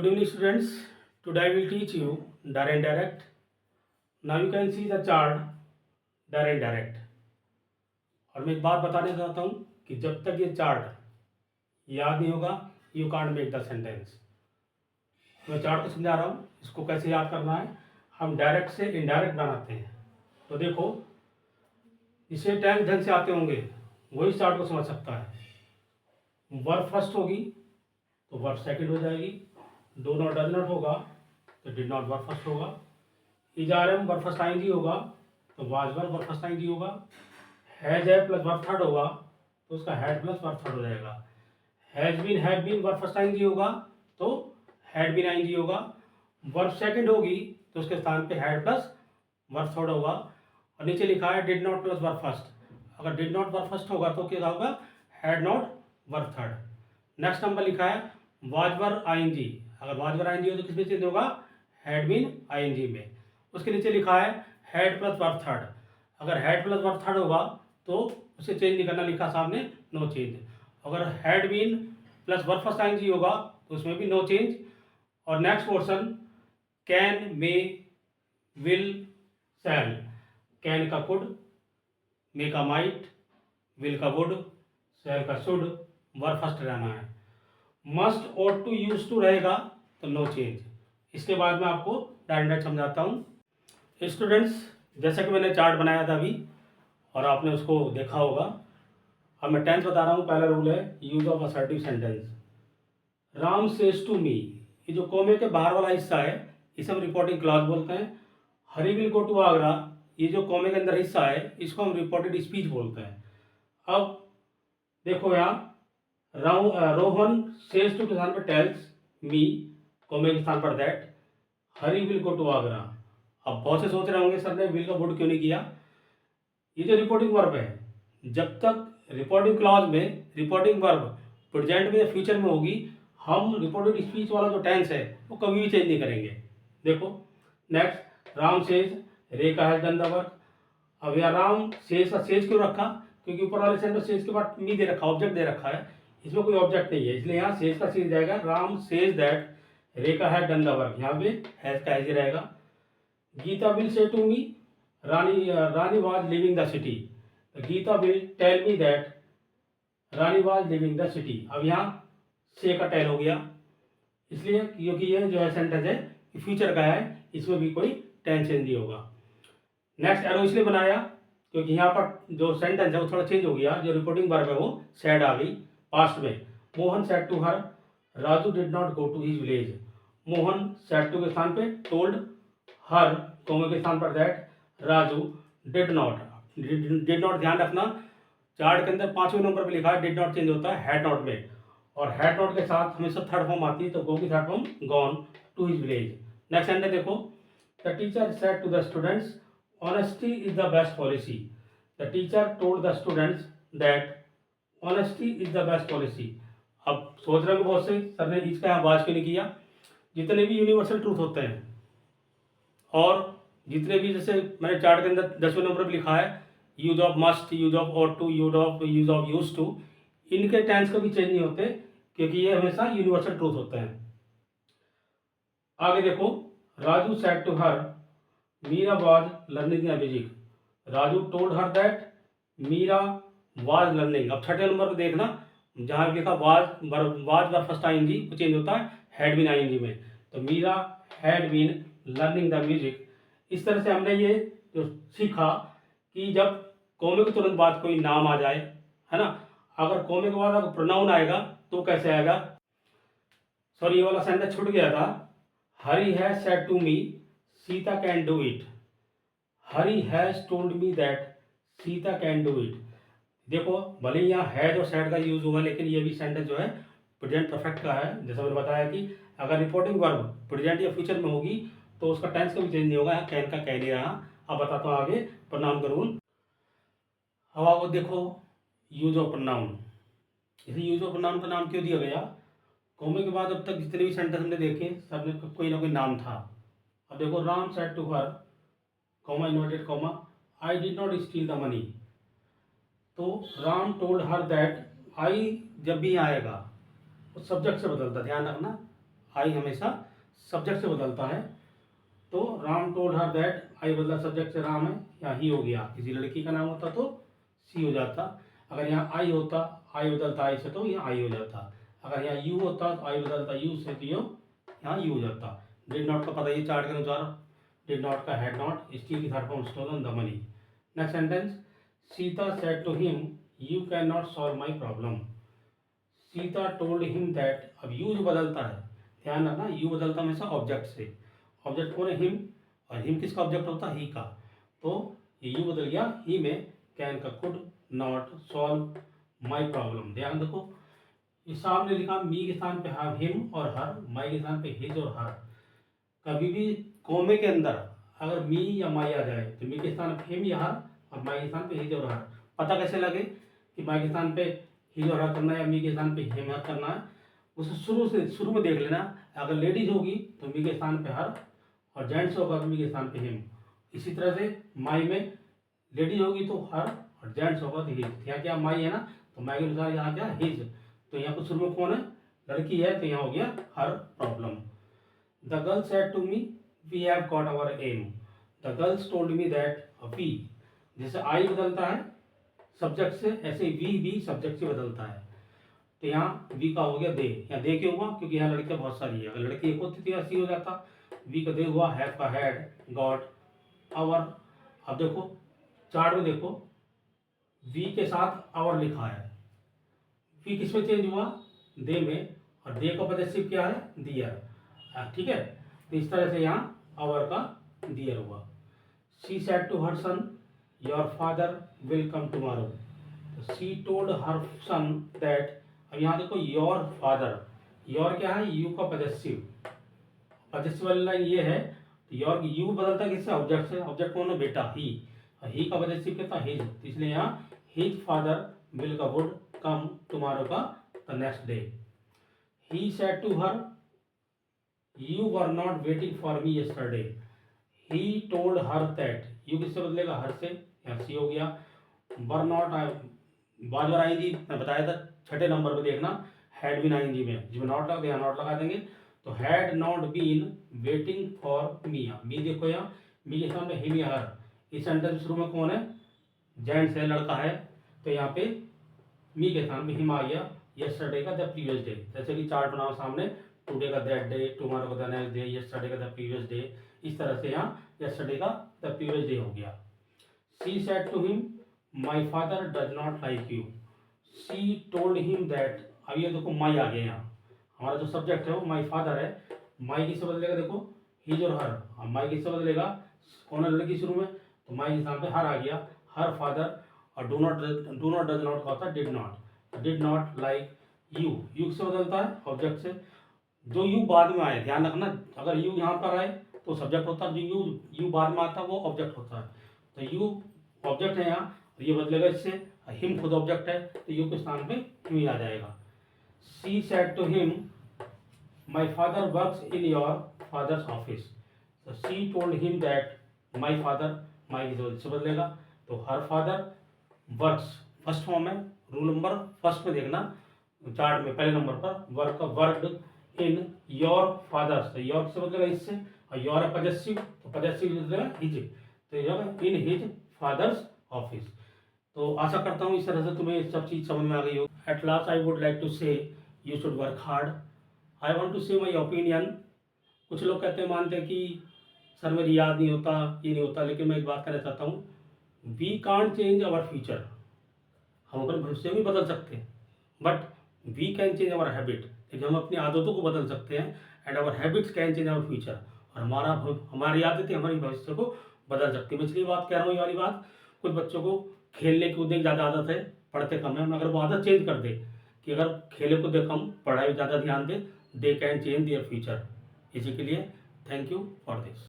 Good evening, students. Today I will teach you direct and indirect. Now you can see the chart direct and indirect. और मैं एक बात बताने चाहता हूँ कि जब तक ये चार्ट याद नहीं होगा you can't make the sentence. मैं चार्ट को समझा रहा हूँ, इसको कैसे याद करना है। हम डायरेक्ट से इनडायरेक्ट बनाते हैं। तो देखो, इसे टेंस ढंग से आते होंगे वही चार्ट को समझ सकता है। वर्ब फर्स्ट होगी तो वर्ब सेकंड हो जाएगी। डू नॉट डज नॉट होगा तो डिड नॉट वर्ब फर्स्ट होगा। Is are am verb first आएंगी होगा तो वाज वर्ब फर्स्ट आएंगी होगा। हैज है प्लस वर्ब थर्ड होगा तो उसका हैड प्लस वर्ब थर्ड हो जाएगा। Has been have been verb first आएंगी होगा तो हैड बीन आएंगी होगा। वर्ब सेकंड होगी तो उसके स्थान पे हैड प्लस वर्ब थर्ड होगा। और नीचे लिखा है did not plus verb first. अगर डिड नॉट वर्ब फर्स्ट होगा तो क्या होगा, had not verb third. Next number लिखा है वाज वर्ब आईएनजी। अगर वाज वर्ब आईएनजी हो तो किस में चेंज होगा, हैड बीन आईएनजी में। उसके नीचे लिखा है हैड प्लस वर्ब थर्ड। अगर हैड प्लस वर्ब थर्ड होगा तो उसे चेंज नहीं करना, लिखा सामने नो चेंज। अगर had been plus verb first ING होगा तो उसमें भी नो चेंज। और next portion can, may, will, shall. Can का कुड, मे का माइट, विल का वुड, शैल का शुड, वर्ब फर्स्ट रहना है। मस्ट और टू यूज टू रहेगा तो नो चेंज। इसके बाद मैं आपको डायरेक्ट समझाता हूँ। स्टूडेंट्स, जैसा कि मैंने चार्ट बनाया था अभी और आपने उसको देखा होगा। अब मैं टेंस बता रहा हूँ। पहला रूल है use of assertive sentence. Ram says to me, ये जो कोमे के बाहर वाला हिस्सा है इसे हम रिपोर्टिंग क्लॉज बोलते हैं। हरी विल गो टू आगरा, ये जो कोमे के अंदर हिस्सा है इसको हम रिपोर्टेड स्पीच बोलते हैं। अब देखो यहाँ रोहन सेज टू के स्थान पर टेल्स मी, कोमे के स्थान पर that. Hari will go to Agra. अब बहुत से सोच रहे होंगे सर ने विल का वुड क्यों नहीं किया। ये जो रिपोर्टिंग वर्ब है, जब तक रिपोर्टिंग क्लॉज में रिपोर्टिंग वर्ब प्रेजेंट में या फ्यूचर में होगी, हम रिपोर्टेड स्पीच वाला जो टेंस है वो कभी भी चेंज नहीं करेंगे। देखो next, Ram says, Rekha has done the work. अब यहाँ राम सेज का सेज क्यों रखा, क्योंकि ऊपर वाले सेंटेंस सेज के बाद मी दे रखा, ऑब्जेक्ट दे रखा है, इसमें कोई ऑब्जेक्ट नहीं है, इसलिए यहाँ सेज का सेज जाएगा। Ram says that Rekha has done the work, यहाँ पे हैज का हैज ही रहेगा। Gita will say to me, Rani was living the city. Gita will tell me that Rani was living the city. अब यहाँ से का टेल हो गया, इसलिए क्योंकि ये जो है सेंटेंस है फ्यूचर का है, इसमें भी कोई टेंस चेंज नहीं होगा। नेक्स्ट एरो इसलिए बनाया क्योंकि यहाँ पर जो सेंटेंस है वो थोड़ा चेंज हो गया। जो रिपोर्टिंग वर्ब है वो सैड आ गई पास्ट में। Mohan said to her, Raju did not go to his village. Mohan said to के स्थान पे टोल्ड, हर कोमे के स्थान पर that, Raju did not. Did not ध्यान रखना, चार्ट के अंदर 5वें नंबर पे लिखा है डिड नॉट चेंज होता है हैड नॉट में, और हैड नॉट के साथ हमेशा थर्ड फॉर्म आती है, तो गो की third form gone to his village. Next sentence देखो, the teacher said to the students honesty is the best policy. The teacher told the students that honesty is the best policy. अब सोच रहे हो बहुत से sir ने इसका यहाँ वाज क्यों नहीं किया। जितने भी यूनिवर्सल ट्रूथ होते हैं और जितने भी, जैसे मैंने चार्ट के अंदर 10वें नंबर पर लिखा है use of must, use of ought to, use of used to, इनके टेंस कभी चेंज नहीं होते क्योंकि ये हमेशा यूनिवर्सल ट्रूथ होते हैं। आगे देखो, Raju said to her Meera was learning the music. Raju told her that Meera was learning. अब छठे नंबर पर देखना, जहाँ लिखा वाज वर्ब फर्स्ट आईएनजी को चेंज होता है हैड बीन आईएनजी में, तो Meera had been learning the music. इस तरह से हमने ये जो सीखा कि जब कोमे के तुरंत बाद कोई नाम आ जाए, है ना, अगर कोमे के बाद अगर प्रोनाउन आएगा तो कैसे आएगा। सॉरी, ये वाला सेंटेंस छूट गया था। Hari has said to me Sita can do it. Hari has told me that Sita can do it. देखो भले ही यहाँ हैज और सैड का यूज हुआ, लेकिन ये भी सेंटेंस जो है प्रेजेंट परफेक्ट का है। जैसा मैंने बताया कि अगर रिपोर्टिंग वर्ब प्रेजेंट या फ्यूचर में होगी तो उसका टेंस कभी चेंज नहीं होगा। यहाँ कैन का कह नहीं रहा। अब बताता हूँ आगे प्रनाउन का रूल। अब आपको देखो यूज ऑफ प्रनाउन। इसे यूज ऑफ प्रनाउन का नाम क्यों दिया गया, कोमे के बाद अब तक जितने भी सेंटेंस हमने देखे सब में कोई ना कोई नाम था। अब देखो, Ram said to her, comma inverted comma, I did not steal the money. तो Ram told her that, I जब भी आएगा वो सब्जेक्ट से बदलता, ध्यान रखना। आई हमेशा सब्जेक्ट से बदलता है। तो राम टोल्ड हर दैट, आई बदला सब्जेक्ट से राम है, यहाँ ही हो गया। किसी लड़की का नाम होता तो सी हो जाता। अगर यहाँ आई होता, आई बदलता आई से तो यहाँ आई हो जाता। अगर यहाँ यू होता तो आई बदलता यू से तो यहाँ यू हो जाता। डिड नॉट का पता ये चार्ट के अनुसार, डिड नॉट का हैड नॉट, स्टील की third form stolen the money. Next sentence, Sita said to him you can not solve my problem. Sita told him that, अब यू जो बदलता है, ध्यान रखना यू बदलता हमेशा ऑब्जेक्ट से। ऑब्जेक्ट कौन है? हिम, और हिम किसका ऑब्जेक्ट होता है? ही का। तो ये यू बदल गया ही में, कैन का could not solve my problem. ध्यान देखो, इस सामने लिखा मी के स्थान पे हिम और हर, माई के स्थान पे हिज और हर। कभी भी कोमे के अंदर अगर मी या माई आ जाए तो मी के स्थान पे हिम या हर, और माई के स्थान पे हिज और हर। पता कैसे लगे कि माई के स्थान पे हिज और हर करना है या मी के स्थान पे हिम हर करना है? उसे शुरू में देख लेना। अगर लेडीज होगी तो मी के स्थान पे हर, और जेंट्स होगा तो मी के स्थान पे हिम। इसी तरह से माई में लेडीज होगी तो हर, और जेंट्स होगा तो हिज। यहाँ क्या माई है ना, तो माई के अनुसार यहाँ क्या हिज। तो यहाँ पर शुरू में कौन है? लड़की है, तो यहाँ हो गया her problem. The girl said to me we have got our aim. The girls told me that we, जैसे आई बदलता है सब्जेक्ट से, ऐसे वी भी सब्जेक्ट से बदलता है। तो यहाँ वी का हो गया दे। यहाँ दे क्यों हुआ? क्योंकि यहाँ लड़कियां बहुत सारी है। अगर लड़की एक होती तो यहाँ सी हो जाता। वी का दे हुआ, हैव का हैड, गॉट, आवर। अब देखो चार्ट में देखो, वी के साथ आवर लिखा है। वी किस में चेंज हुआ? दे में, और दे का पॉजेसिव क्या है? दियर। ठीक है, तो इस तरह से यहाँ आवर का दियर हुआ। She said to her son your father will come tomorrow. She told her son that, अब यहाँ देखो योर फादर, योर क्या है? यू का पॉजेसिव, पॉजेसिव वाली लाइन ये है। तो योर यू बदलता किससे? ऑब्जेक्ट से। ऑब्जेक्ट कौन है? बेटा, ही का पॉजेसिव क्या था? हिज। इसलिए यहाँ हिज फादर विल का वुड कम टुमारो का the next day. He said to her you were not waiting for me yesterday. He told her that, you किससे बदलेगा? हर से, यहाँ सी हो गया। वर नॉट बार बार आएंगी, मैं बताया था छठे नंबर पे देखना, हैड बीन आएंगी में, जिसमें नॉट लगा यहाँ नॉट लगा देंगे। तो had not been waiting for me, me देखो यहाँ मी के सामने हिम या हर। इस सेंटेंस शुरू में कौन है? जेंट्स है, लड़का है। तो यहाँ पे मी के स्थान पे हिम आ गया। यस्टरडे का द प्रीवियस डे, जैसे कि चार्ट बनाओ सामने, टुडे का दैट डे, टुमारो का द नेक्स्ट डे, यस्टरडे का द प्रीवियस डे। इस तरह से यहाँ यस्टरडे का द प्रीवियस डे हो गया। She said to him my father does not like you. She told him that, अब ये देखो माई आ गया यहाँ, हमारा जो सब्जेक्ट है वो माई फादर है। माई किससे बदलेगा? देखो हिज और हर। अब माई किससे बदलेगा? कौन है लड़की शुरू में, तो माई के स्थान पे हर आ गया, हर फादर। और डू नॉट डज नॉट का होता है did not, did not like you. You से बदलता है ऑब्जेक्ट से। जो यू बाद में आए, ध्यान रखना, अगर यू यहाँ पर आए तो सब्जेक्ट होता है, जो यू बाद में आता है वो ऑब्जेक्ट होता है। तो यू ऑब्जेक्ट है यहाँ, तो ये बदलेगा इससे। हिम खुद ऑब्जेक्ट है, तो यू के स्थान पे हिम ही आ जाएगा। She said to him my father works in your father's office. तो she told him that my father, my से बदलेगा तो her father works, first form है, रूल नंबर फर्स्ट में देखना चार्ट में पहले नंबर पर, वर्क का वर्कड इन योर फादर्स, तो योर से बदलेगा इससे, और योर है पॉजेसिव, तो पॉजेसिव बदलेगा हिज, तो इन हिज फादर्स ऑफिस। तो आशा करता हूँ इस तरह से तुम्हें सब चीज़ समझ में आ गई हो। At last I would like to say you should work hard. I want to say my opinion. कुछ लोग कहते हैं, मानते हैं कि सर मेरी याद नहीं होता, ये नहीं होता, लेकिन मैं एक बात कहना चाहता हूँ, we can't change our future. हम अपने भविष्य भी बदल सकते हैं, but we can change our habit, लेकिन हम अपनी आदतों को बदल सकते हैं। And our habits can change our future, और हमारी आदतें हमारी भविष्य को बदल सकती है। मैं इसलिए बात कह रहा हूँ, ये वाली बात, कुछ बच्चों को खेलने कूदने की ज़्यादा आदत है, पढ़ते कम है। अगर वो आदत चेंज कर दे कि अगर खेले कूदे कम, पढ़ाई ज़्यादा ध्यान दे, they can change their future. इसी के लिए थैंक यू फॉर दिस।